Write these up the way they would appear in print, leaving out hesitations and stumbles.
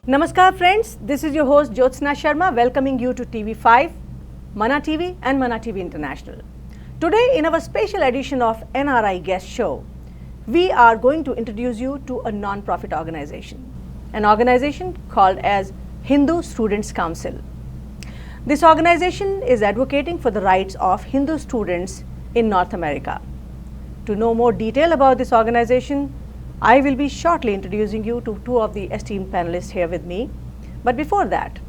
Namaskar friends, this is your host Jyotsna Sharma welcoming you to TV5, Mana TV and Mana TV International. Today in our special edition of NRI Guest Show, we are going to introduce you to a non-profit organization, an organization called as Hindu Students Council. This organization is advocating for the rights of Hindu students in North America. To know more detail about this organization, I will be shortly introducing you to two of the esteemed panelists here with me. But before that,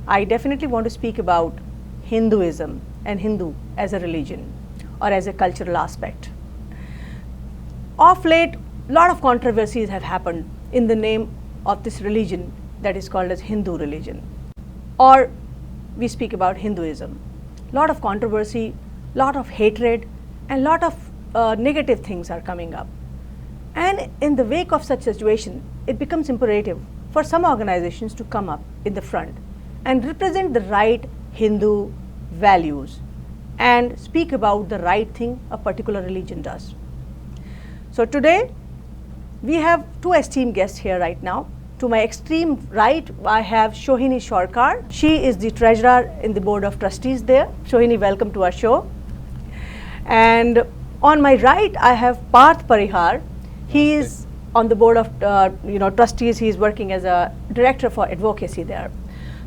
I definitely want to speak about Hinduism and Hindu as a religion or as a cultural aspect. Of late, a lot of controversies have happened in the name of this religion that is called as Hindu religion. Or we speak about Hinduism. A lot of controversy, lot of hatred, and lot of negative things are coming up. And in the wake of such situation, it becomes imperative for some organizations to come up in the front and represent the right Hindu values and speak about the right thing a particular religion does. So today, we have two esteemed guests here right now. To my extreme right, I have Shohini Shorkar. She is the treasurer in the board of trustees there. Shohini, welcome to our show. And on my right, I have Parth Parihar. He is on the board of trustees. He is working as a director for advocacy there.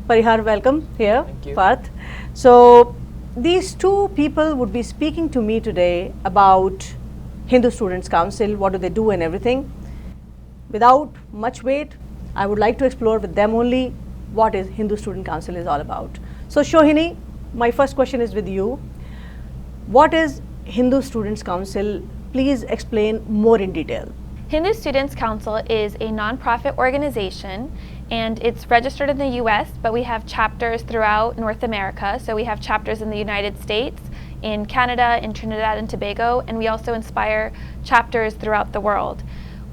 Parihar, welcome here. Thank you. Parth. So these two people would be speaking to me today about Hindu Students Council, what do they do and everything. Without much wait, I would like to explore with them only what is Hindu Student Council is all about. So Shohini, my first question is with you. What is Hindu Students Council? Please explain more in detail. Hindu Students Council is a nonprofit organization and it's registered in the US, but we have chapters throughout North America. So we have chapters in the United States, in Canada, in Trinidad and Tobago, and we also inspire chapters throughout the world.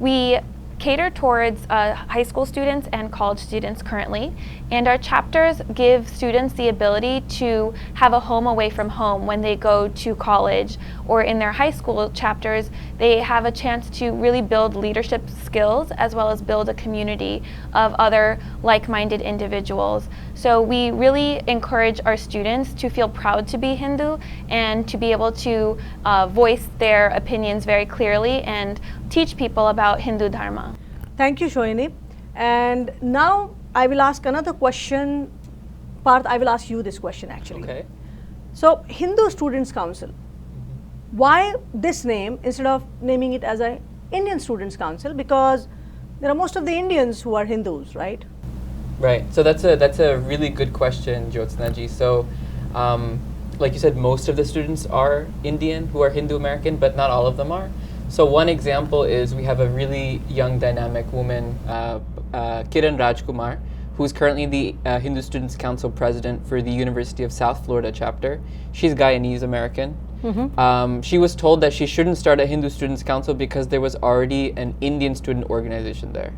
We cater towards high school students and college students currently, and our chapters give students the ability to have a home away from home when they go to college, or in their high school chapters they have a chance to really build leadership skills as well as build a community of other like-minded individuals. So we really encourage our students to feel proud to be Hindu and to be able to voice their opinions very clearly and teach people about Hindu Dharma. Thank you, Shohini. And now I will ask another question. Parth, I will ask you this question actually. Okay. So Hindu Students Council, why this name instead of naming it as a Indian Students Council? Because there are most of the Indians who are Hindus, right? Right. So that's a really good question, Jyotsna ji. So, like you said, most of the students are Indian who are Hindu American, but not all of them are. So one example is we have a really young dynamic woman, Kiran Rajkumar, who's currently the Hindu Students Council president for the University of South Florida chapter. She's Guyanese American. She was told that she shouldn't start a Hindu Students Council because there was already an Indian student organization there.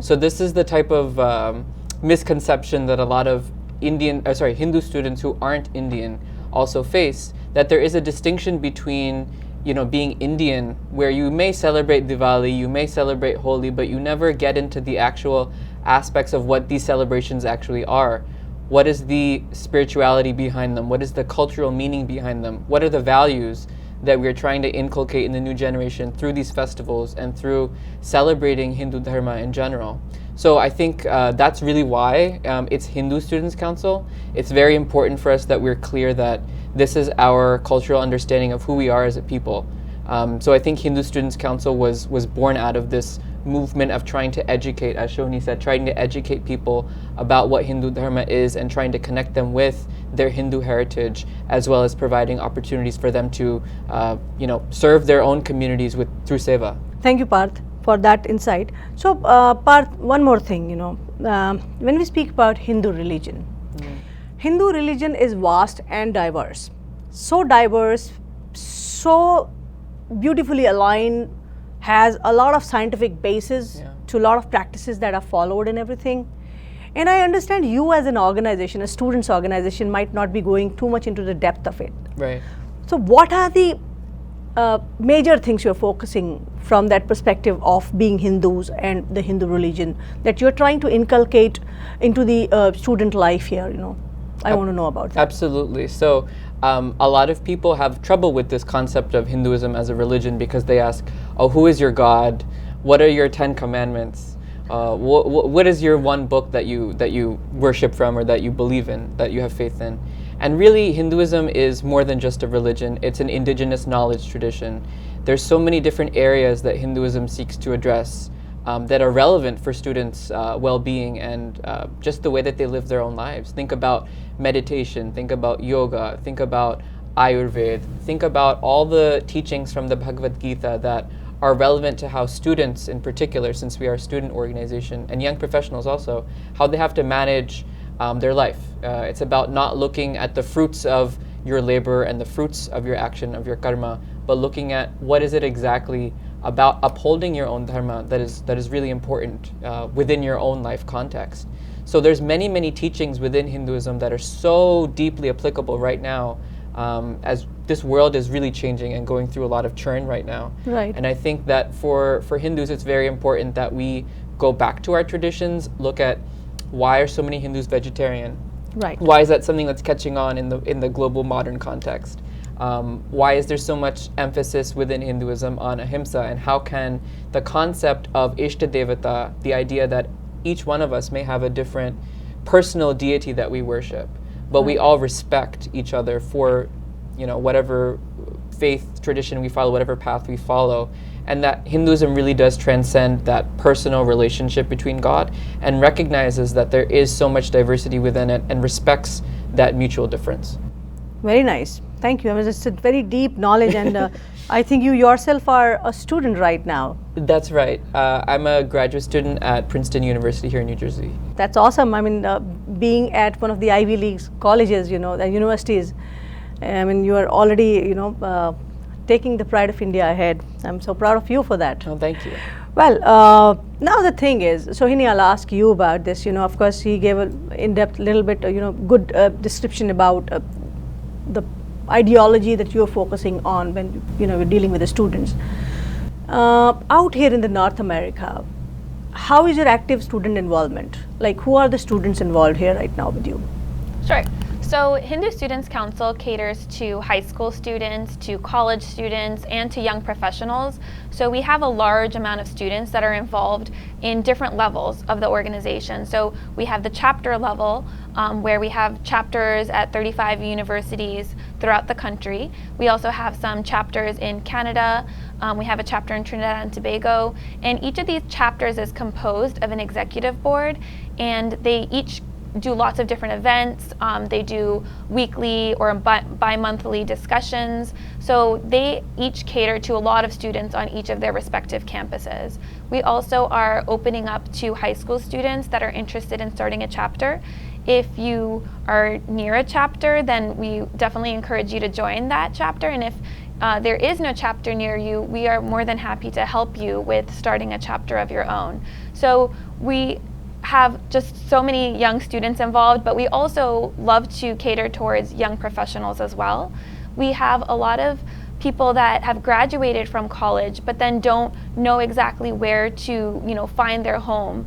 So this is the type of misconception that a lot of Hindu students who aren't Indian also face, that there is a distinction between being Indian, where you may celebrate Diwali, you may celebrate Holi, but you never get into the actual aspects of what these celebrations actually are. What is the spirituality behind them? What is the cultural meaning behind them? What are the values that we're trying to inculcate in the new generation through these festivals and through celebrating Hindu Dharma in general? So I think that's really why it's Hindu Students Council. It's very important for us that we're clear that this is our cultural understanding of who we are as a people. So I think Hindu Students Council was born out of this movement of trying to educate, as Shohini said, trying to educate people about what Hindu Dharma is and trying to connect them with their Hindu heritage, as well as providing opportunities for them to serve their own communities through seva. Thank you, Parth, for that insight. So Parth, one more thing, when we speak about Hindu religion, Hindu religion is vast and diverse. So diverse, so beautifully aligned, has a lot of scientific basis to a lot of practices that are followed and everything. And I understand you as an organization, a students organization, might not be going too much into the depth of it. Right. So what are the major things you're focusing from that perspective of being Hindus and the Hindu religion that you're trying to inculcate into the student life here, you know? I want to know about that. Absolutely. So a lot of people have trouble with this concept of Hinduism as a religion because they ask, oh, who is your God? What are your 10 commandments? What is your one book that you worship from or that you believe in, that you have faith in? And really, Hinduism is more than just a religion. It's an indigenous knowledge tradition. There's so many different areas that Hinduism seeks to address that are relevant for students' well-being and just the way that they live their own lives. Think about meditation, think about yoga, think about Ayurveda, think about all the teachings from the Bhagavad Gita that are relevant to how students in particular, since we are a student organization, and young professionals also, how they have to manage their life. It's about not looking at the fruits of your labor and the fruits of your action, of your karma, but looking at what is it exactly about upholding your own dharma that is really important within your own life context. So there's many teachings within Hinduism that are so deeply applicable right now as this world is really changing and going through a lot of churn right now. Right. And I think that for Hindus it's very important that we go back to our traditions, look at why are so many Hindus vegetarian? Right. Why is that something that's catching on in the global modern context? Why is there so much emphasis within Hinduism on ahimsa, and how can the concept of Ishta Devata, the idea that each one of us may have a different personal deity that we worship, but we all respect each other for, you know, whatever faith tradition we follow, whatever path we follow, and that Hinduism really does transcend that personal relationship between God and recognizes that there is so much diversity within it and respects that mutual difference. Very nice. Thank you. I mean, it's a very deep knowledge, and I think you yourself are a student right now. That's right. I'm a graduate student at Princeton University here in New Jersey. That's awesome. I mean, being at one of the Ivy League colleges, you know, the universities, I mean, you are already, you know, taking the pride of India ahead. I'm so proud of you for that. Oh, thank you. Well, now the thing is, Sohini, I'll ask you about this. You know, of course, he gave an in-depth, little bit, you know, good description about the ideology that you're focusing on when, you know, you're dealing with the students. Out here in the North America, how is your active student involvement? Like, who are the students involved here right now with you? Sure. So Hindu Students Council caters to high school students, to college students, and to young professionals. So we have a large amount of students that are involved in different levels of the organization. So we have the chapter level, where we have chapters at 35 universities throughout the country. We also have some chapters in Canada. We have a chapter in Trinidad and Tobago. And each of these chapters is composed of an executive board, and they each do lots of different events. They do weekly or bi-monthly discussions. So they each cater to a lot of students on each of their respective campuses. We also are opening up to high school students that are interested in starting a chapter. If you are near a chapter, then we definitely encourage you to join that chapter. And if there is no chapter near you, we are more than happy to help you with starting a chapter of your own. So we have just so many young students involved, but we also love to cater towards young professionals as well. We have a lot of people that have graduated from college but then don't know exactly where to, you know, find their home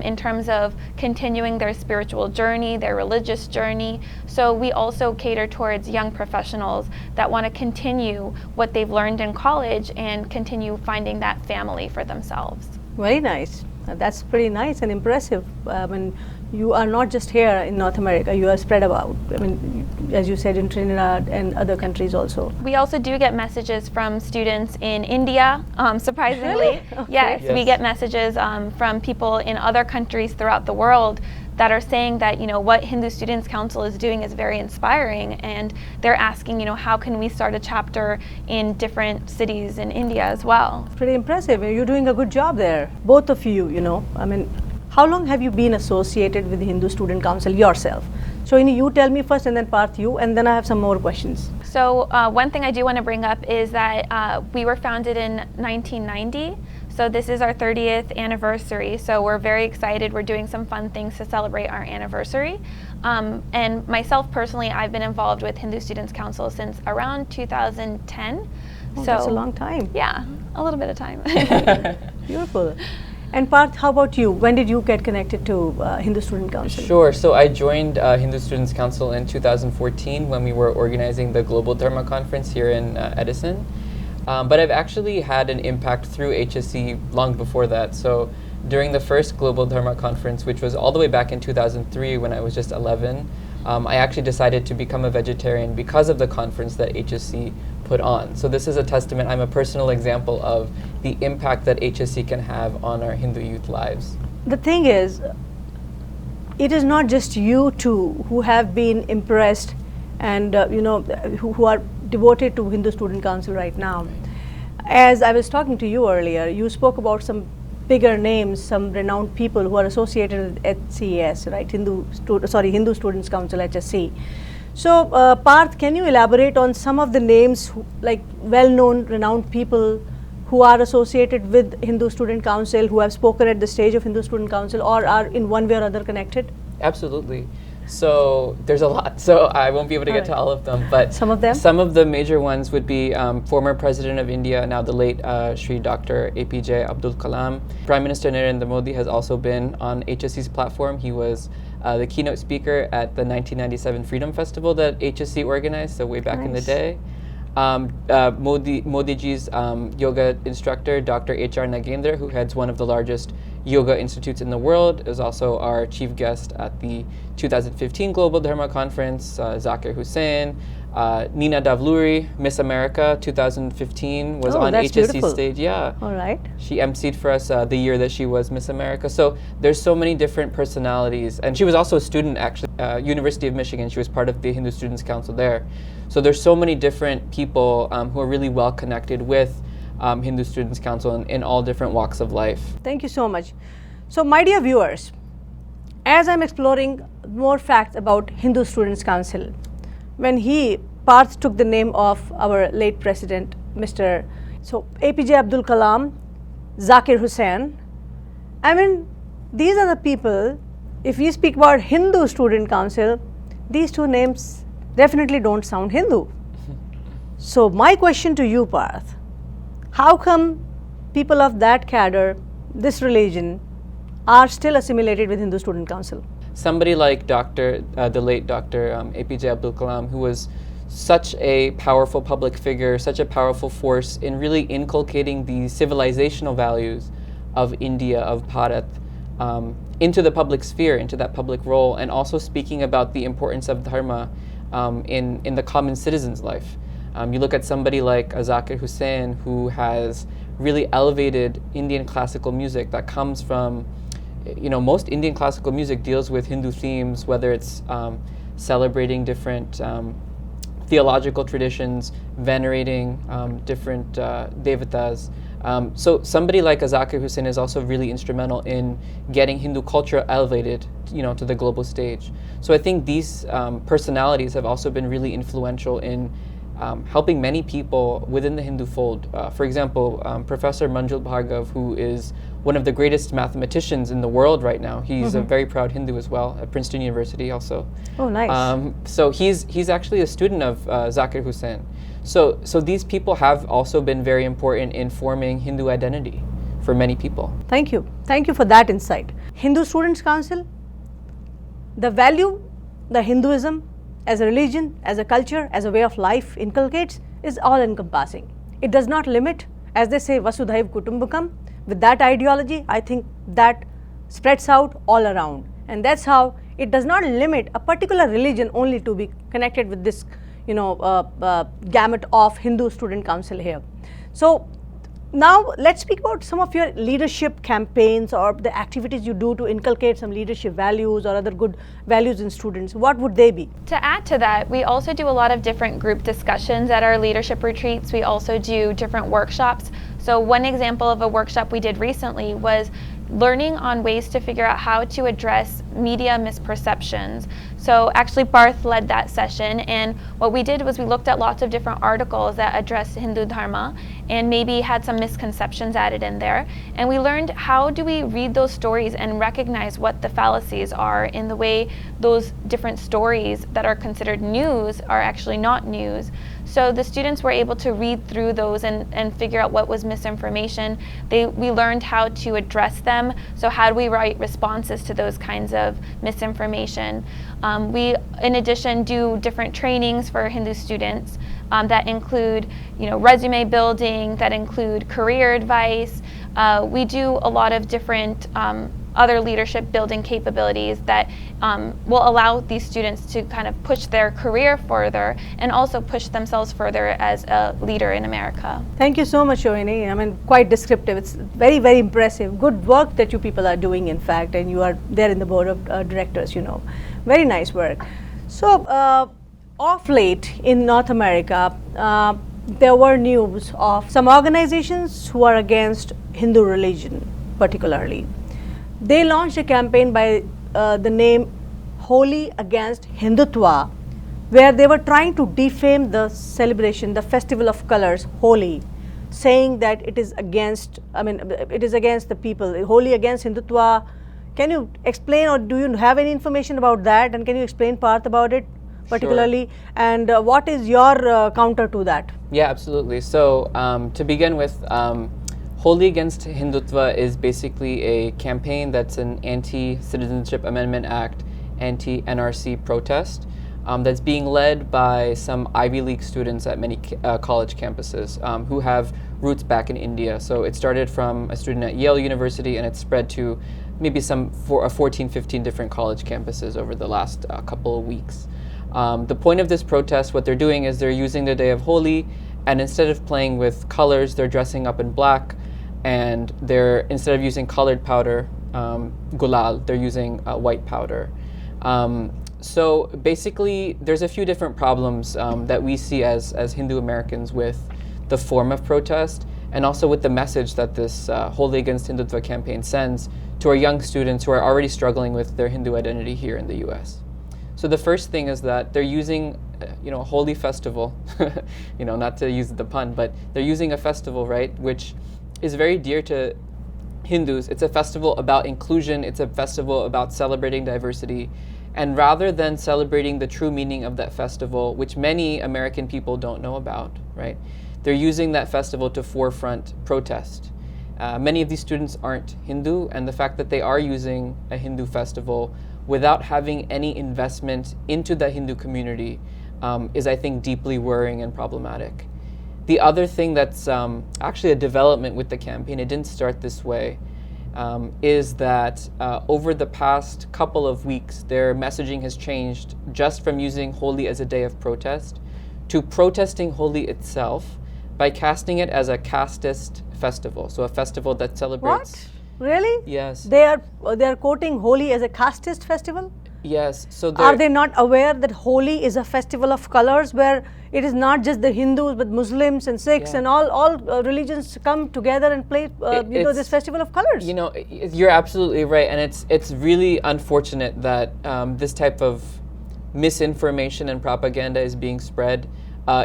in terms of continuing their spiritual journey, their religious journey. So we also cater towards young professionals that want to continue what they've learned in college and continue finding that family for themselves. Very nice. That's pretty nice and impressive. I mean, you are not just here in North America, you are spread about. I mean, as you said, in Trinidad and other countries also. We also do get messages from students in India, surprisingly. Really? Okay. Yes, Yes. we get messages from people in other countries throughout the world that are saying that, you know, what Hindu Students Council is doing is very inspiring, and they're asking, you know, how can we start a chapter in different cities in India as well. Pretty impressive. You're doing a good job there, both of you, you know. I mean, how long have you been associated with the Hindu Student Council yourself? So, you tell me first, and then Parth you, and then I have some more questions. So one thing I do want to bring up is that we were founded in 1990. So this is our 30th anniversary. So we're very excited. We're doing some fun things to celebrate our anniversary. And myself personally, I've been involved with Hindu Students Council since around 2010. Oh, that's a long time. Yeah, a little bit of time. Beautiful. And Parth, how about you? When did you get connected to Hindu Student Council? Sure. So I joined Hindu Students Council in 2014 when we were organizing the Global Dharma Conference here in Edison. But I've actually had an impact through HSC long before that. So during the first Global Dharma Conference, which was all the way back in 2003 when I was just 11, I actually decided to become a vegetarian because of the conference that HSC put on. So this is a testament, I'm a personal example of the impact that HSC can have on our Hindu youth lives. The thing is, it is not just you two who have been impressed and who are devoted to Hindu Student Council right now. As I was talking to you earlier, you spoke about some bigger names, some renowned people who are associated with HCS, right? Hindu Students Council, HSC. So, Parth, can you elaborate on some of the names, like well-known, renowned people who are associated with Hindu Student Council, who have spoken at the stage of Hindu Student Council, or are in one way or other connected? Absolutely. So there's a lot, so I won't be able to get to all of them, but some of them? Some of the major ones would be former President of India, now the late Shri Dr. APJ Abdul Kalam. Prime Minister Narendra Modi has also been on HSC's platform. He was the keynote speaker at the 1997 Freedom Festival that HSC organized, so way back in the day. Modiji's yoga instructor, Dr. H.R. Nagendra, who heads one of the largest yoga institutes in the world, is also our chief guest at the 2015 Global Dharma Conference. Zakir Hussain, Nina Davluri, Miss America 2015, was on HSC stage. Yeah. All right. She emceed for us the year that she was Miss America. So there's so many different personalities. And she was also a student, actually, University of Michigan. She was part of the Hindu Students Council there. So there's so many different people who are really well connected with Hindu Students Council in all different walks of life. Thank you so much. So my dear viewers, as I'm exploring more facts about Hindu Students Council, when Parth took the name of our late president, APJ Abdul Kalam, Zakir Hussain, I mean, these are the people, if we speak about Hindu Student Council, these two names definitely don't sound Hindu. So my question to you, Parth, how come people of that cadre, this religion, are still assimilated with Hindu Student Council? Somebody like the late Dr. APJ Abdul Kalam, who was such a powerful public figure, such a powerful force in really inculcating the civilizational values of India, of Bharat, into the public sphere, into that public role, and also speaking about the importance of dharma in the common citizen's life. You look at somebody like Zakir Hussain, who has really elevated Indian classical music that comes from, most Indian classical music deals with Hindu themes, whether it's celebrating different theological traditions, venerating different devatas. So somebody like Zakir Hussain is also really instrumental in getting Hindu culture elevated, to the global stage. So I think these personalities have also been really influential in helping many people within the Hindu fold. For example, Professor Manjul Bhargav, who is one of the greatest mathematicians in the world right now. He's a very proud Hindu as well at Princeton University also. Oh, nice. So he's actually a student of Zakir Hussain. So these people have also been very important in forming Hindu identity for many people. Thank you. Thank you for that insight. Hindu Students Council, the value, the Hinduism as a religion, as a culture, as a way of life inculcates is all encompassing. It does not limit, as they say, Vasudhaiv Kutumbakam. With that ideology, I think that spreads out all around. And that's how it does not limit a particular religion only to be connected with this, gamut of Hindu Student Council here. So now let's speak about some of your leadership campaigns or the activities you do to inculcate some leadership values or other good values in students. What would they be? To add to that, we also do a lot of different group discussions at our leadership retreats. We also do different workshops. So one example of a workshop we did recently was learning on ways to figure out how to address media misperceptions. So actually Barth led that session, and what we did was we looked at lots of different articles that addressed Hindu Dharma and maybe had some misconceptions added in there. And we learned, how do we read those stories and recognize what the fallacies are in the way those different stories that are considered news are actually not news. So the students were able to read through those and figure out what was misinformation. We learned how to address them. So how do we write responses to those kinds of misinformation? We, in addition, do different trainings for Hindu students that include, resume building, that include career advice. We do a lot of different other leadership building capabilities that will allow these students to kind of push their career further and also push themselves further as a leader in America. Thank you so much, Shohini. I mean, quite descriptive. It's very, very impressive. Good work that you people are doing, in fact, and you are there in the board of directors, Very nice work. So, of late in North America, there were news of some organizations who are against Hindu religion, particularly. They launched a campaign by the name Holi Against Hindutva, where they were trying to defame the celebration, the festival of colors, Holi, saying that it is against, it is against the people, Holi against Hindutva. Can you explain, or do you have any information about that, and can you explain Parth about it particularly? Sure. And what is your counter to that? Yeah, absolutely. So to begin with, Holi Against Hindutva is basically a campaign that's an anti-Citizenship Amendment Act, anti-NRC protest that's being led by some Ivy League students at many college campuses who have roots back in India. So it started from a student at Yale University, and it's spread to maybe 14, 15 different college campuses over the last couple of weeks. The point of this protest, what they're doing is they're using the day of Holi, and instead of playing with colors, they're dressing up in black. And instead of using colored powder, gulal, they're using white powder. So basically, there's a few different problems that we see as Hindu Americans with the form of protest, and also with the message that this Holi Against Hindutva campaign sends to our young students who are already struggling with their Hindu identity here in the US. So the first thing is that they're using, a holy festival, not to use the pun, but they're using a festival, right, which is very dear to Hindus. It's a festival about inclusion. It's a festival about celebrating diversity. And rather than celebrating the true meaning of that festival, which many American people don't know about, right? They're using that festival to forefront protest. Many of these students aren't Hindu, and the fact that they are using a Hindu festival without having any investment into the Hindu community is, I think, deeply worrying and problematic. The other thing that's actually a development with the campaign, it didn't start this way, is that over the past couple of weeks, their messaging has changed just from using Holi as a day of protest to protesting Holi itself by casting it as a casteist festival, so a festival that celebrates... What? Really? Yes. They are quoting Holi as a casteist festival? Yes. So are they not aware that Holi is a festival of colors, where it is not just the Hindus but Muslims and Sikhs and all religions come together and play this festival of colors? You're absolutely right, and it's really unfortunate that this type of misinformation and propaganda is being spread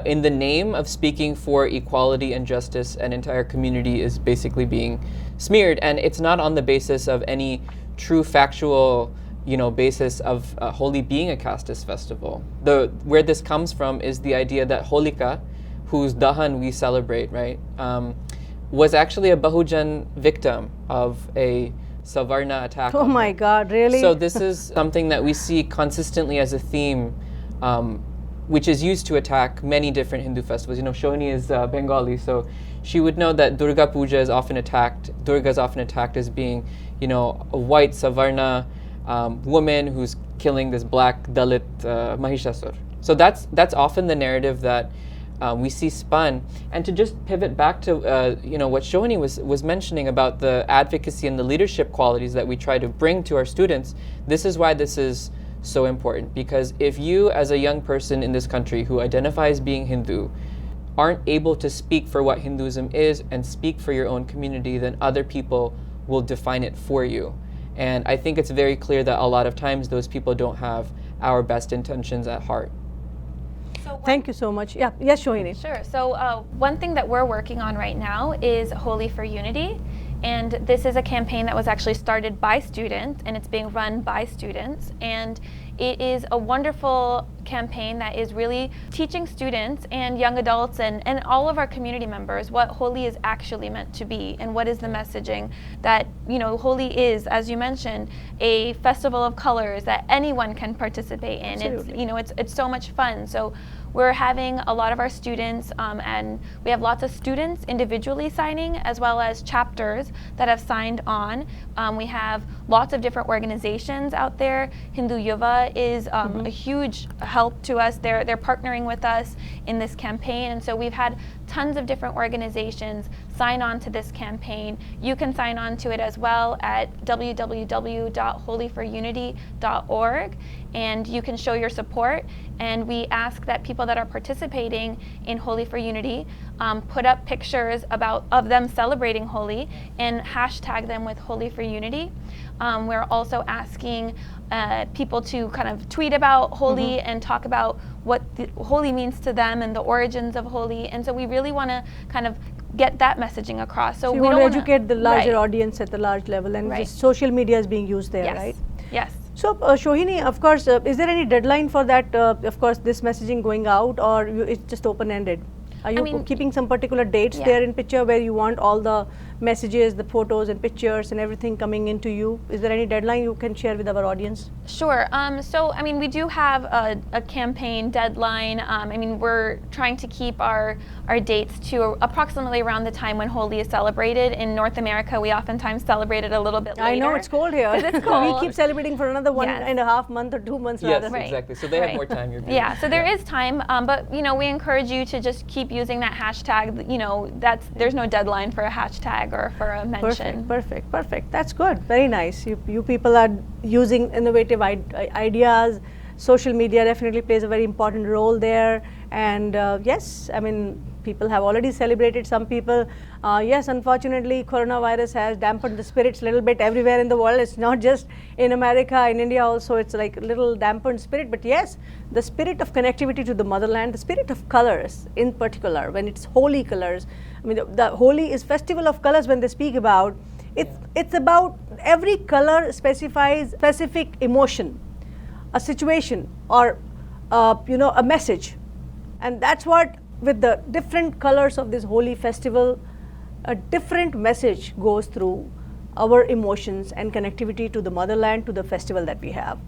in the name of speaking for equality and justice. An entire community is basically being smeared, and it's not on the basis of any true factual basis of Holi being a casteist festival. Where this comes from is the idea that Holika, whose Dahan we celebrate, right, was actually a Bahujan victim of a Savarna attack. Oh my God, really? So this is something that we see consistently as a theme, which is used to attack many different Hindu festivals. Shohini is Bengali, so she would know that Durga Puja is often attacked. Durga is often attacked as being, a white Savarna woman who's killing this black Dalit Mahishasur. So that's often the narrative that we see spun. And to just pivot back to what Shohini was mentioning about the advocacy and the leadership qualities that we try to bring to our students, this is why this is so important. Because if you, as a young person in this country who identifies being Hindu, aren't able to speak for what Hinduism is and speak for your own community, then other people will define it for you. And I think it's very clear that a lot of times those people don't have our best intentions at heart. Thank you so much. Yeah, yes, Shohini. Sure. So one thing that we're working on right now is Holy for Unity. And this is a campaign that was actually started by students, and it's being run by students. And it is a wonderful campaign that is really teaching students and young adults and all of our community members what Holi is actually meant to be, and what is the messaging that, you know, Holi is, as you mentioned, a festival of colors that anyone can participate in. Absolutely. It's, you know, it's so much fun. So we're having a lot of our students, and we have lots of students individually signing, as well as chapters that have signed on. We have lots of different organizations out there. Hindu Yuva is a huge help to us. They're partnering with us in this campaign, and so we've had tons of different organizations sign on to this campaign. You can sign on to it as well at www.holyforunity.org, and you can show your support. And we ask that people that are participating in Holi for Unity put up pictures of them celebrating Holi and hashtag them with Holi for Unity. We're also asking people to kind of tweet about Holi and talk about what Holi means to them and the origins of Holi. And so we really want to kind of get that messaging across. So we want don't to educate the larger Right. audience at the large level, and Right. just social media is being used there, Yes. right? Yes. So, Shohini, of course, is there any deadline for that, of course, this messaging going out, or it's just open-ended? Are you mean, keeping some particular dates yeah. there in picture where you want all the messages, the photos and pictures and everything coming into you? Is there any deadline you can share with our audience? Sure. So, I mean, we do have a campaign deadline. I mean, we're trying to keep our dates to approximately around the time when Holi is celebrated. In North America, we oftentimes celebrate it a little bit later. I know it's cold here. 'Cause it's cold. We keep celebrating for another one Yes. and a half month or 2 months Yes, rather. Right. exactly. So they have Right. more time. You're good. Yeah, so there is time, but you know, we encourage you to just keep using that hashtag. You know, there's no deadline for a hashtag or for a mention. Perfect. That's good. Very nice. You people are using innovative ideas. Social media definitely plays a very important role there. And yes, I mean, people have already celebrated. Some people, yes, unfortunately, coronavirus has dampened the spirits a little bit everywhere in the world. It's not just in America, in India also, it's like a little dampened spirit. But yes, the spirit of connectivity to the motherland, the spirit of colors in particular, when it's holy colors. I mean, the Holi is festival of colors when they speak about. It's about every color specifies specific emotion, a situation, or a message. And that's what, with the different colors of this holy festival, a different message goes through our emotions and connectivity to the motherland, to the festival that we have.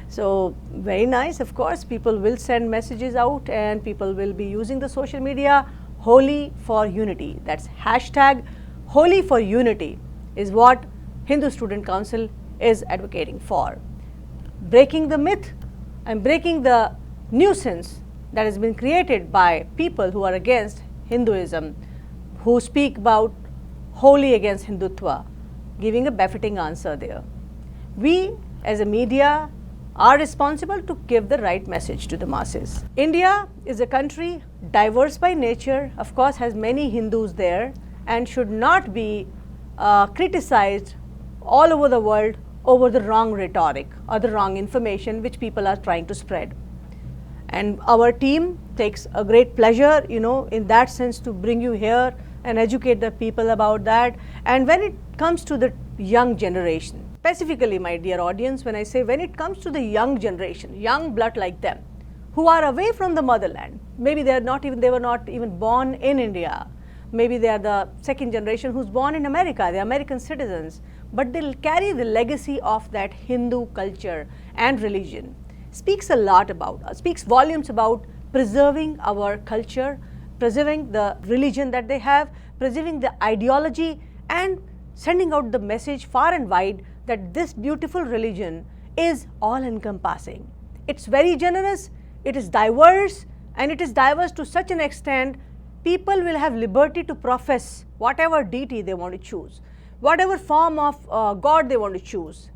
So very nice. Of course, people will send messages out and people will be using the social media. Holi for Unity, that's hashtag Holi for Unity is what Hindu Student Council is advocating for. Breaking the myth and breaking the nuisance that has been created by people who are against Hinduism, who speak about Holi against Hindutva, giving a befitting answer there. We as a media are responsible to give the right message to the masses. India is a country diverse by nature, of course has many Hindus there, and should not be criticized all over the world over the wrong rhetoric or the wrong information which people are trying to spread. And our team takes a great pleasure, in that sense, to bring you here and educate the people about that. And when it comes to the young generation, specifically, my dear audience, when I say when it comes to the young generation, young blood like them, who are away from the motherland, maybe they were not even born in India, maybe they are the second generation who's born in America, they're American citizens, but they'll carry the legacy of that Hindu culture and religion. Speaks volumes about preserving our culture, preserving the religion that they have, preserving the ideology, and sending out the message far and wide that this beautiful religion is all-encompassing. It's very generous, it is diverse, and it is diverse to such an extent people will have liberty to profess whatever deity they want to choose, whatever form of God they want to choose.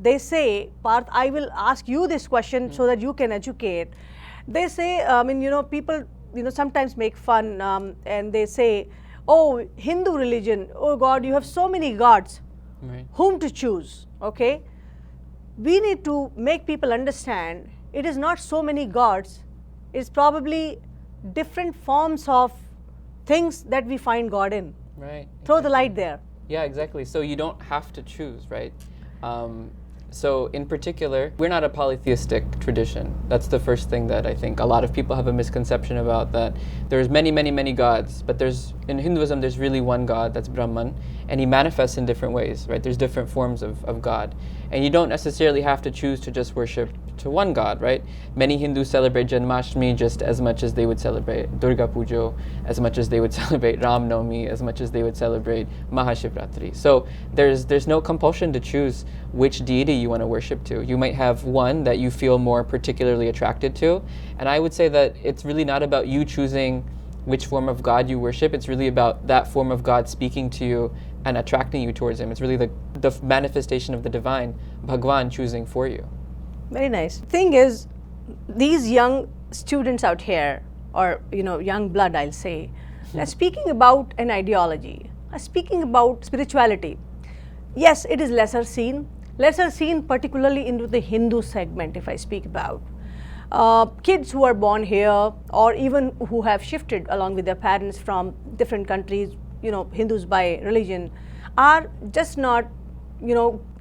They say, Parth, I will ask you this question so that you can educate. They say, people, sometimes make fun and they say, oh, Hindu religion, oh God, you have so many gods, Right. whom to choose, okay? We need to make people understand it is not so many gods, it's probably different forms of things that we find God in. Right. Throw the light there. Yeah, exactly. So you don't have to choose, right? So in particular, we're not a polytheistic tradition. That's the first thing that I think a lot of people have a misconception about, that there's many, many, many gods, but in Hinduism, there's really one God, that's Brahman, and he manifests in different ways, right? There's different forms of God. And you don't necessarily have to choose to just worship to one God, right? Many Hindus celebrate Janmashtami just as much as they would celebrate Durga Puja, as much as they would celebrate Ram Navami, as much as they would celebrate Mahashivratri. So there's no compulsion to choose which deity you want to worship to. You might have one that you feel more particularly attracted to, and I would say that it's really not about you choosing which form of God you worship. It's really about that form of God speaking to you and attracting you towards him. It's really the manifestation of the divine, Bhagwan, choosing for you. Very nice. Thing is, these young students out here, or young blood, I'll say, are speaking about an ideology, are speaking about spirituality. Yes, it is lesser seen particularly into the Hindu segment, if I speak about. Kids who are born here, or even who have shifted along with their parents from different countries, Hindus by religion, are just not,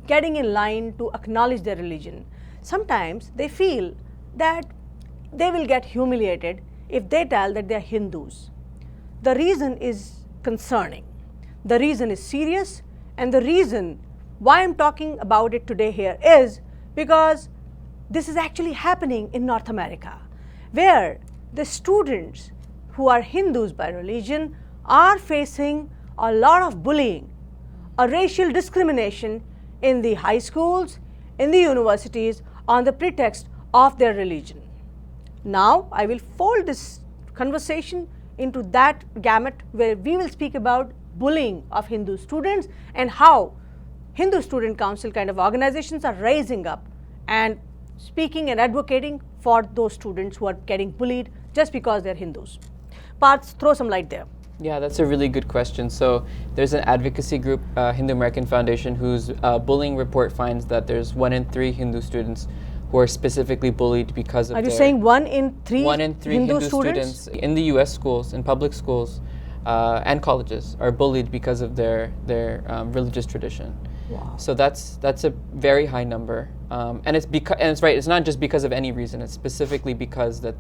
getting in line to acknowledge their religion. Sometimes they feel that they will get humiliated if they tell that they are Hindus. The reason is concerning. The reason is serious, and the reason why I'm talking about it today here is because this is actually happening in North America, where the students who are Hindus by religion are facing a lot of bullying, a racial discrimination in the high schools, in the universities, on the pretext of their religion. Now, I will fold this conversation into that gamut where we will speak about bullying of Hindu students and how Hindu Student Council kind of organizations are rising up and speaking and advocating for those students who are getting bullied just because they're Hindus. Parth, throw some light there. Yeah, that's a really good question. So there's an advocacy group, Hindu American Foundation, whose bullying report finds that there's 1 in 3 Hindu students who are specifically bullied because of Are you saying 1 in 3 Hindu students in the U.S. schools, in public schools and colleges, are bullied because of their religious tradition. Wow. So that's a very high number, and it's right. It's not just because of any reason. It's specifically because that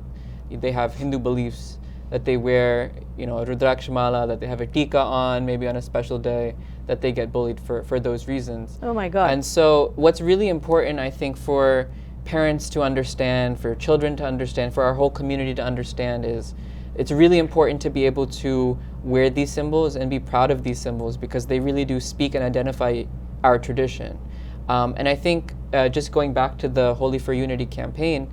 they have Hindu beliefs, that they wear, a Rudrakshamala, that they have a tika on, maybe on a special day, that they get bullied for those reasons. Oh my God. And so what's really important, I think, for parents to understand, for children to understand, for our whole community to understand is it's really important to be able to wear these symbols and be proud of these symbols, because they really do speak and identify our tradition. And I think just going back to the Holy for Unity campaign,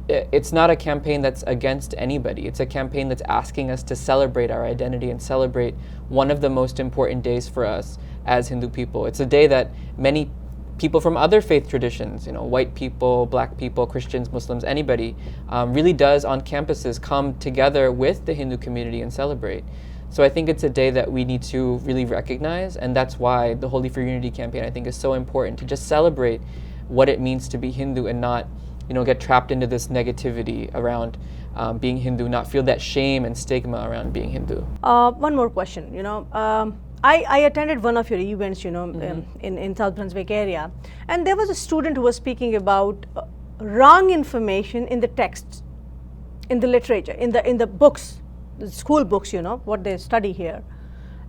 it's not a campaign that's against anybody. It's a campaign that's asking us to celebrate our identity and celebrate one of the most important days for us as Hindu people. It's a day that many people from other faith traditions, white people, black people, Christians, Muslims, anybody, really does on campuses come together with the Hindu community and celebrate. So I think it's a day that we need to really recognize, and that's why the Holy for Unity campaign, I think, is so important, to just celebrate what it means to be Hindu and not get trapped into this negativity around being Hindu, not feel that shame and stigma around being Hindu. One more question. I attended one of your events, in South Brunswick area, and there was a student who was speaking about wrong information in the texts, in the literature, in the books, the school books, what they study here,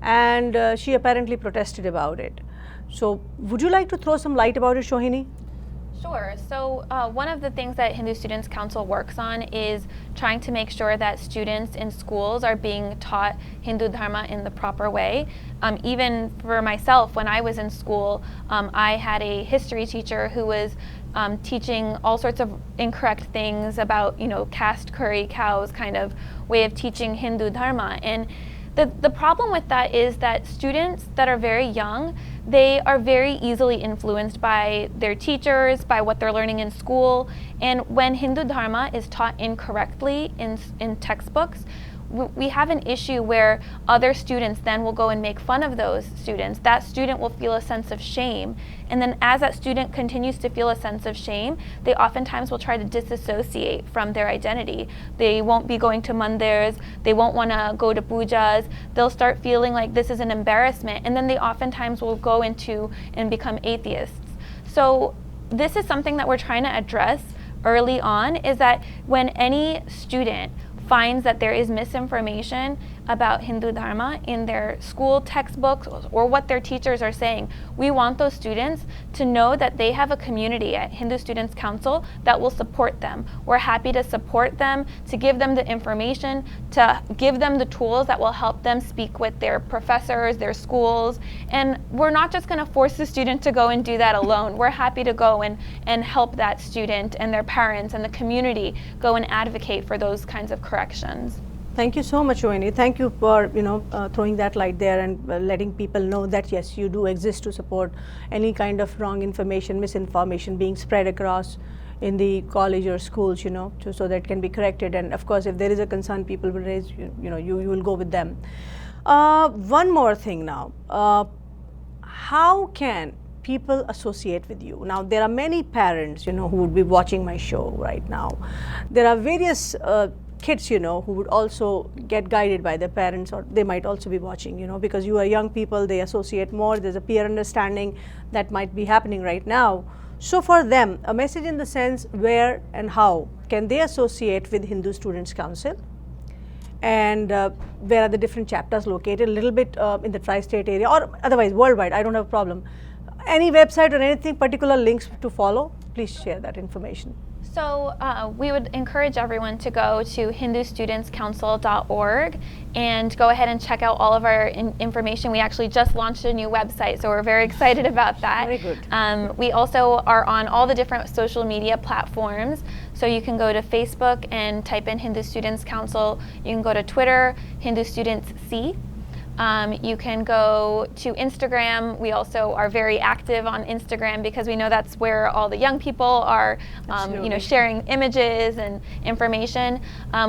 and she apparently protested about it. So, would you like to throw some light about it, Shohini? Sure. So one of the things that Hindu Students Council works on is trying to make sure that students in schools are being taught Hindu Dharma in the proper way. Even for myself, when I was in school, I had a history teacher who was teaching all sorts of incorrect things about, caste curry cows kind of way of teaching Hindu Dharma. And the problem with that is that students that are very young, they are very easily influenced by their teachers, by what they're learning in school. And when Hindu Dharma is taught incorrectly in textbooks, we have an issue where other students then will go and make fun of those students. That student will feel a sense of shame. And then as that student continues to feel a sense of shame, they oftentimes will try to disassociate from their identity. They won't be going to mandirs, they won't want to go to pujas, they'll start feeling like this is an embarrassment, and then they oftentimes will go into and become atheists. So this is something that we're trying to address early on, is that when any student finds that there is misinformation about Hindu Dharma in their school textbooks or what their teachers are saying, we want those students to know that they have a community at Hindu Students Council that will support them. We're happy to support them, to give them the information, to give them the tools that will help them speak with their professors, their schools, and we're not just going to force the student to go and do that alone. We're happy to go and help that student and their parents and the community go and advocate for those kinds of corrections. Thank you so much, Rohini. Thank you for throwing that light there and letting people know that yes, you do exist to support any kind of wrong information, misinformation being spread across in the college or schools, so that can be corrected. And of course, if there is a concern, people will raise, you will go with them. One more thing now. How can people associate with you? Now, there are many parents, who would be watching my show right now. There are various kids, who would also get guided by their parents, or they might also be watching, because you are young people, they associate more, there's a peer understanding that might be happening right now. So for them, a message in the sense where and how can they associate with Hindu Students Council, and where are the different chapters located, a little bit in the tri-state area, or otherwise worldwide, I don't have a problem. Any website or anything, particular links to follow, please share that information. So we would encourage everyone to go to hindustudentscouncil.org and go ahead and check out all of our information. We actually just launched a new website, so we're very excited about that. Very good. We also are on all the different social media platforms. So you can go to Facebook and type in Hindu Students Council. You can go to Twitter, Hindu Students C. You can go to Instagram. We also are very active on Instagram because we know that's where all the young people are, sharing images and information.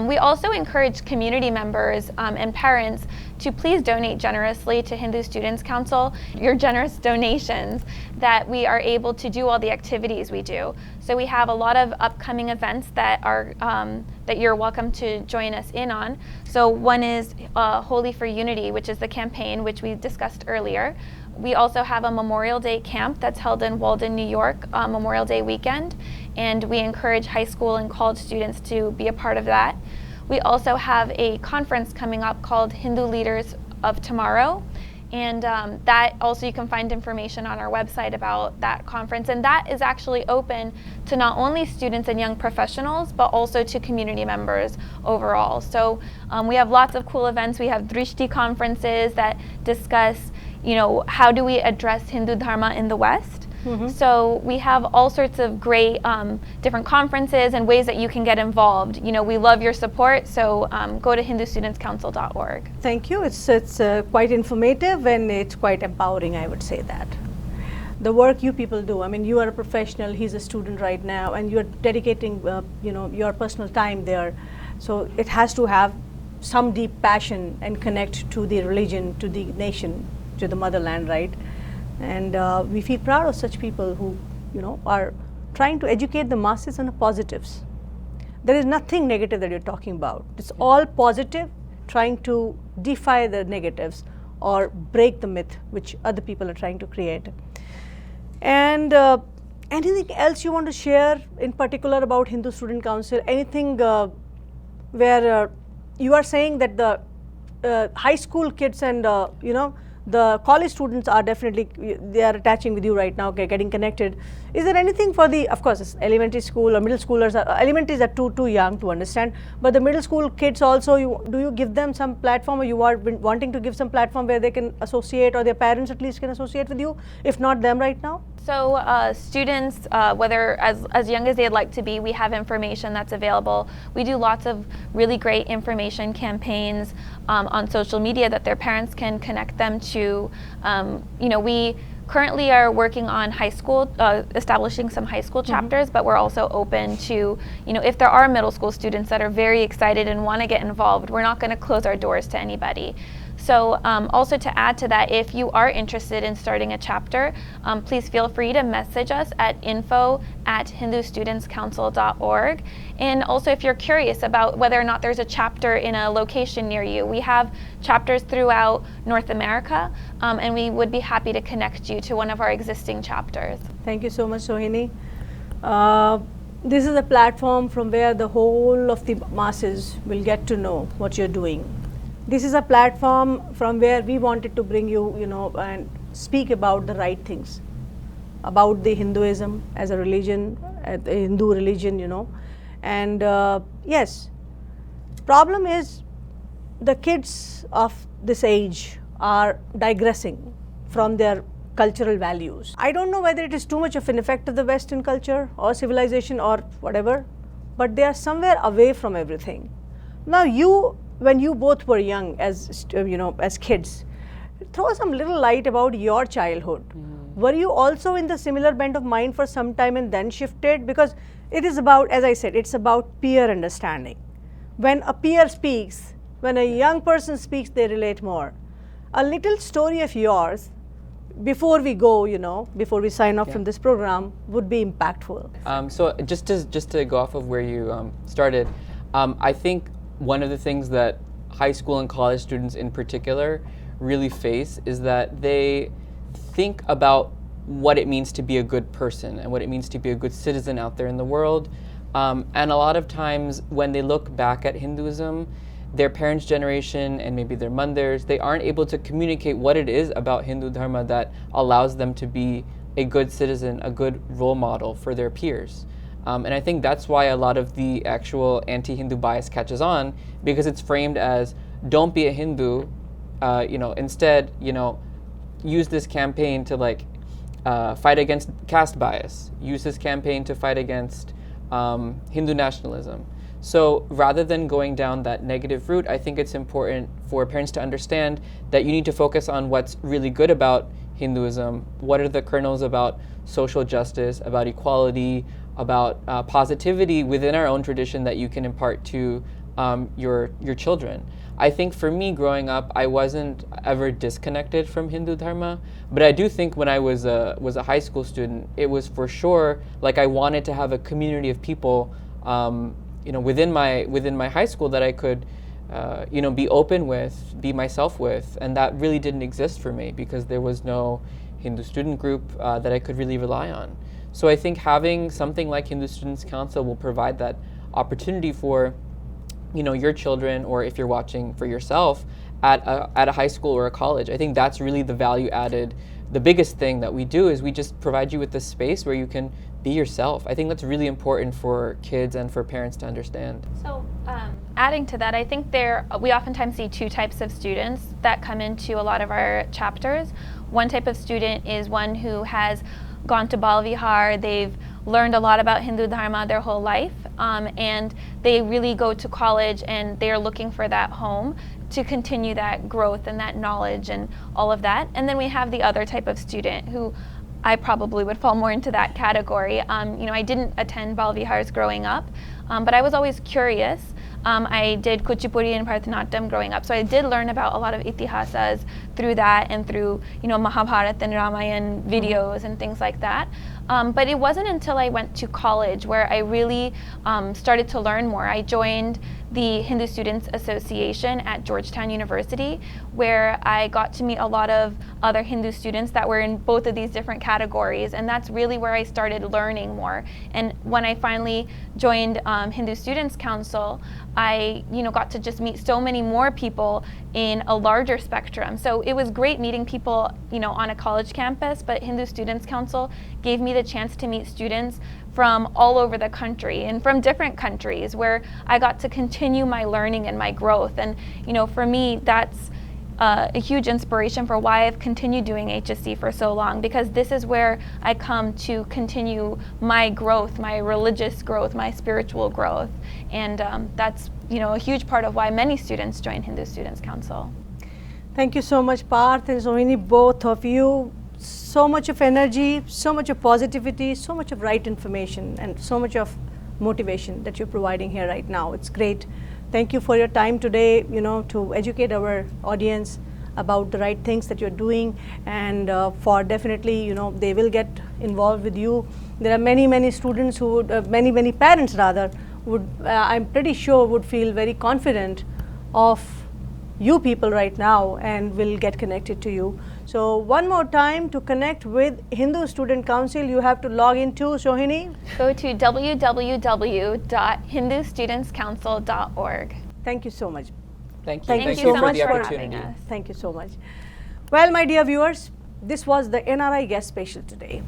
We also encourage community members and parents to please donate generously to Hindu Students Council. Your generous donations that we are able to do all the activities we do. So we have a lot of upcoming events that are that you're welcome to join us in on. So one is Holy for Unity, which is the campaign which we discussed earlier. We also have a Memorial Day camp that's held in Walden, New York, Memorial Day weekend, and we encourage high school and college students to be a part of that. We also have a conference coming up called Hindu Leaders of Tomorrow, and that also you can find information on our website about that conference, and that is actually open to not only students and young professionals but also to community members overall. So we have lots of cool events. We have Drishti conferences that discuss how do we address Hindu Dharma in the West. Mm-hmm. So we have all sorts of great different conferences and ways that you can get involved. We love your support, so go to hindustudentscouncil.org. Thank you. It's quite informative and it's quite empowering, I would say that. The work you people do, you are a professional, he's a student right now, and you're dedicating your personal time there. So it has to have some deep passion and connect to the religion, to the nation, to the motherland, right? And we feel proud of such people who, are trying to educate the masses on the positives. There is nothing negative that you're talking about. It's all positive, trying to defy the negatives or break the myth which other people are trying to create. And anything else you want to share in particular about Hindu Student Council? Anything where you are saying that the high school kids and the college students are definitely, they are attaching with you right now, okay, getting connected. Is there anything for the, of course, it's elementary school or middle schoolers, elementaries are too young to understand, but the middle school kids also, do you give them some platform, or you are wanting to give some platform where they can associate, or their parents at least can associate with you, if not them right now? So students, whether as young as they'd like to be, we have information that's available. We do lots of really great information campaigns on social media that their parents can connect them to. We currently are working on high school, establishing some high school chapters, but we're also open to, if there are middle school students that are very excited and want to get involved, we're not going to close our doors to anybody. So also to add to that, if you are interested in starting a chapter, please feel free to message us at info@hindustudentscouncil.org. And also if you're curious about whether or not there's a chapter in a location near you, we have chapters throughout North America, and we would be happy to connect you to one of our existing chapters. Thank you so much, Sohini. This is a platform from where the whole of the masses will get to know what you're doing. This is a platform from where we wanted to bring you, and speak about the right things, about the Hinduism as a religion, the Hindu religion, And yes, problem is the kids of this age are digressing from their cultural values. I don't know whether it is too much of an effect of the Western culture or civilization or whatever, but they are somewhere away from everything. Now when you both were young as kids, throw some little light about your childhood. Were you also in the similar bent of mind for some time and then shifted? Because it is about, as I said, it's about peer understanding. When a peer speaks, when a young person speaks, they relate more. A little story of yours, before we go, before we sign off from this program, would be impactful. So just to go off of where you started, I think one of the things that high school and college students in particular really face is that they think about what it means to be a good person and what it means to be a good citizen out there in the world. And a lot of times when they look back at Hinduism, their parents' generation and maybe their mothers, they aren't able to communicate what it is about Hindu Dharma that allows them to be a good citizen, a good role model for their peers. And I think that's why a lot of the actual anti-Hindu bias catches on, because it's framed as, don't be a Hindu, instead, use this campaign to fight against caste bias, use this campaign to fight against Hindu nationalism. So rather than going down that negative route, I think it's important for parents to understand that you need to focus on what's really good about Hinduism. What are the kernels about social justice, about equality, about positivity within our own tradition that you can impart to your children. I think for me growing up, I wasn't ever disconnected from Hindu Dharma, but I do think when I was a high school student, it was for sure like I wanted to have a community of people within my high school that I could be open with, be myself with, and that really didn't exist for me because there was no Hindu student group that I could really rely on. So I think having something like Hindu Students Council will provide that opportunity for your children, or if you're watching for yourself at a high school or a college. I think that's really the value added. The biggest thing that we do is we just provide you with this space where you can be yourself. I think that's really important for kids and for parents to understand. So adding to that, I think we oftentimes see two types of students that come into a lot of our chapters. One type of student is one who has gone to Bal Vihar, they've learned a lot about Hindu Dharma their whole life, and they really go to college and they're looking for that home to continue that growth and that knowledge and all of that. And then we have the other type of student who I probably would fall more into that category. I didn't attend Bal Vihars growing up, but I was always curious. I did Kuchipudi and Bharatanatyam growing up, so I did learn about a lot of itihasas through that and through Mahabharata and Ramayan videos and things like that. But it wasn't until I went to college where I really started to learn more. I joined the Hindu Students Association at Georgetown University, where I got to meet a lot of other Hindu students that were in both of these different categories, and that's really where I started learning more. And when I finally joined Hindu Students Council, I got to just meet so many more people in a larger spectrum. So it was great meeting people on a college campus, but Hindu Students Council gave me the chance to meet students from all over the country and from different countries, where I got to continue my learning and my growth. And for me, that's a huge inspiration for why I've continued doing HSC for so long, because this is where I come to continue my growth, my religious growth, my spiritual growth. And that's a huge part of why many students join Hindu Students Council. Thank you so much, Parth and Sohini, both of you. so much of energy, so much of positivity, so much of right information, and so much of motivation that you're providing here right now. It's great. Thank you for your time today, to educate our audience about the right things that you're doing, and for definitely, they will get involved with you. There are many students who would, many parents rather, would, I'm pretty sure, would feel very confident of you people right now and will get connected to you. So one more time, to connect with Hindu Student Council, you have to log into, Sohini. Go to www.hindustudentscouncil.org. Thank you so much. Thank you. Thank you Thank so you for much the for opportunity. having us. Thank you so much. Well, my dear viewers, this was the NRI guest special today.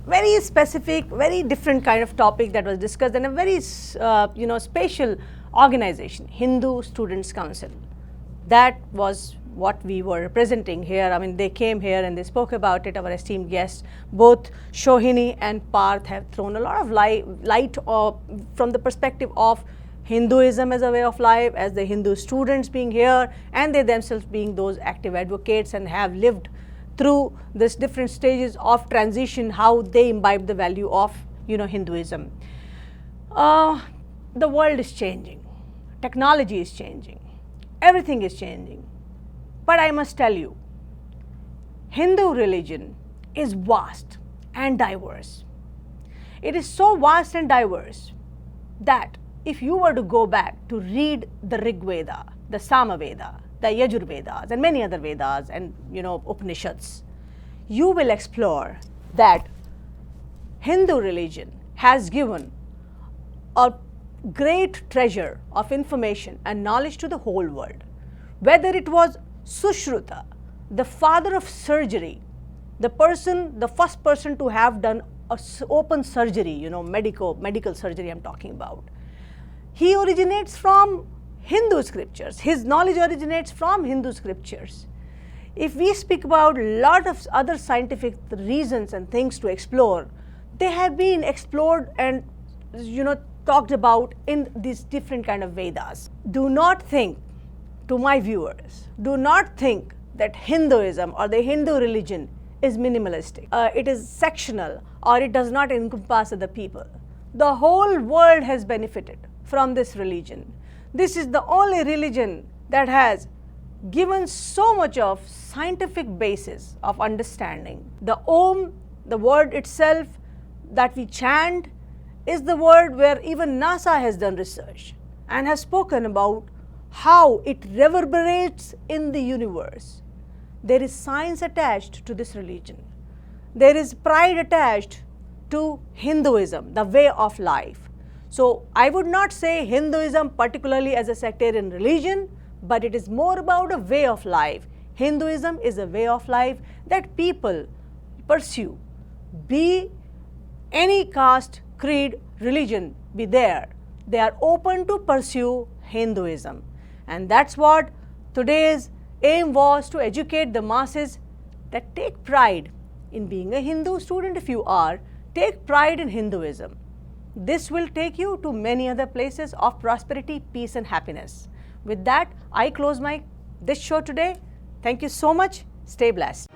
Very specific, very different kind of topic that was discussed, and a very special organization, Hindu Students Council. That was what we were representing here. I mean, they came here and they spoke about it. Our esteemed guests, both Sohini and Parth, have thrown a lot of light from the perspective of Hinduism as a way of life, as the Hindu students being here, and they themselves being those active advocates and have lived through this different stages of transition, how they imbibe the value of Hinduism. The world is changing, technology is changing, everything is changing. But I must tell you, Hindu religion is vast and diverse. It is so vast and diverse that if you were to go back to read the Rig Veda, the Sama Veda, the Yajur Vedas, and many other Vedas and Upanishads, you will explore that Hindu religion has given a great treasure of information and knowledge to the whole world. Whether it was Sushruta, the father of surgery, the first person to have done open surgery, medical surgery I'm talking about. He originates from Hindu scriptures. His knowledge originates from Hindu scriptures. If we speak about a lot of other scientific reasons and things to explore, they have been explored and talked about in these different kind of Vedas. Do not think, to my viewers, do not think that Hinduism or the Hindu religion is minimalistic. It is sectional, or it does not encompass other people. The whole world has benefited from this religion. This is the only religion that has given so much of scientific basis of understanding. The Om, the word itself that we chant, is the word where even NASA has done research and has spoken about how it reverberates in the universe. There is science attached to this religion. There is pride attached to Hinduism, the way of life. So I would not say Hinduism particularly as a sectarian religion, but it is more about a way of life. Hinduism is a way of life that people pursue, be any caste, creed, religion be there. They are open to pursue Hinduism. And that's what today's aim was, to educate the masses that take pride in being a Hindu student. If you are, take pride in Hinduism. This will take you to many other places of prosperity, peace and happiness. With that, I close this show today. Thank you so much. Stay blessed.